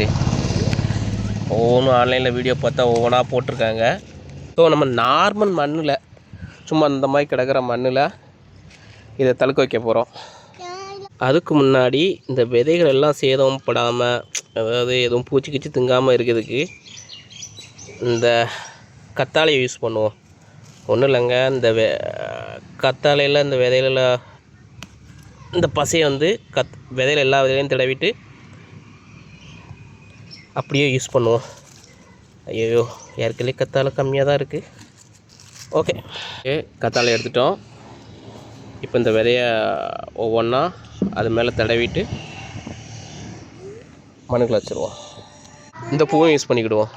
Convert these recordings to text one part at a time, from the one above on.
சொல்லிட்டு ஒவ்வொன்றும் ஆன்லைனில் வீடியோ பார்த்தா ஒவ்வொன்றா போட்டிருக்காங்க. ஸோ நம்ம நார்மல் மண்ணில் சும்மா இந்த மாதிரி கிடக்கிற மண்ணில் இதை தழுக்க வைக்க போகிறோம். அதுக்கு முன்னாடி இந்த விதைகள் எல்லாம் சேதம் படாமல், அதாவது எதுவும் பூச்சிக்கிச்சு திங்காமல் இருக்கிறதுக்கு இந்த கத்தாழையை யூஸ் பண்ணுவோம். ஒன்றும் இல்லைங்க, இந்த கத்தாழையில் இந்த விதைகளில் இந்த பசையை வந்து விதையில் எல்லா விதையிலையும் தடவிட்டு அப்படியே யூஸ் பண்ணுவோம். ஐயோ, ஏற்கனவே கத்தாழை கம்மியாக தான் இருக்குது. ஓகே, கத்தாழை எடுத்துட்டோம். இப்போ இந்த விதையை ஒவ்வொன்றா அது மேலே தடவிட்டு மண்ணுக்குள்ள வச்சுருவோம். இந்த பூவும் யூஸ் பண்ணிக்கிடுவோம்.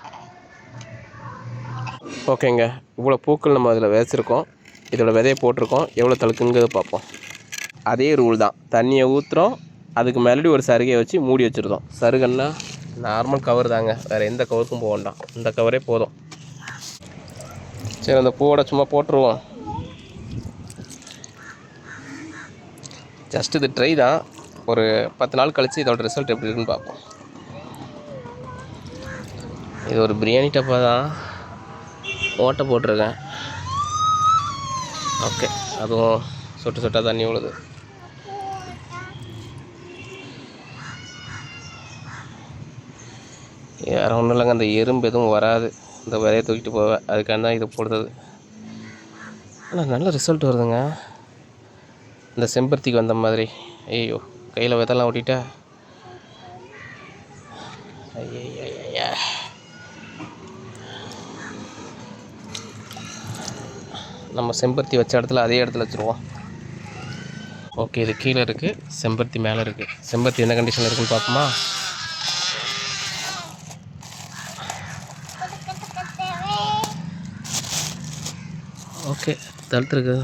ஓகேங்க, இவ்வளோ பூக்கள் நம்ம அதில் விதைச்சிருக்கோம். இதோட விதையை போட்டிருக்கோம். எவ்வளோ தழுக்குங்கிறத பார்ப்போம். அதே ரூல் தான், தண்ணியை ஊற்றுறோம், அதுக்கு மேலே ஒரு சருகையை வச்சு மூடி வச்சுருந்தோம். சருகன்னா நார்மல் கவர் தாங்க, வேறு எந்த கவருக்கும் போக வேண்டாம், இந்த கவரே போதும். சரி, அந்த பூவோட சும்மா போட்டுருவோம். ஜஸ்ட் இது ட்ரை தான். ஒரு 10 நாள் கழித்து இதோட ரிசல்ட் எப்படி இருக்குன்னு பார்ப்போம். இது ஒரு பிரியாணி டப்பா தான், ஓட்டை போட்டிருக்கேன். ஓகே, அதுவும் சொட்டு சொட்டாக தண்ணி விழுது. வேறு ஒன்றும் இல்லைங்க, அந்த எறும்பு எதுவும் வராது, இந்த விதையை தூக்கிட்டு போவேன், அதுக்காக தான் இது போடுறது. ஆனால் நல்ல ரிசல்ட் வருதுங்க, இந்த செம்பருத்திக்கு வந்த மாதிரி. ஐயோ, கையில் விதெல்லாம் ஓட்டிட்டா. ஐயா, நம்ம செம்பருத்தி வச்ச இடத்துல அதே இடத்துல வச்சுருவோம். ஓகே, இது கீழே இருக்குது, செம்பருத்தி மேலே இருக்குது. செம்பருத்தி என்ன கண்டிஷனில் இருக்குன்னு பார்ப்போமா? ஓகே, தடுத்துருக்கு.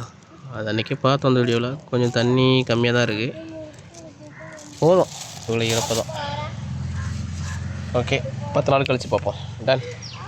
அது அன்றைக்கி பார்த்தோம் அந்த வீடியோவில், கொஞ்சம் தண்ணி கம்மியாக தான் இருக்குது. போதும், இவ்வளோ ஈரப்பதம். ஓகே, 10 நாள் கழித்து பார்ப்போம். டன்.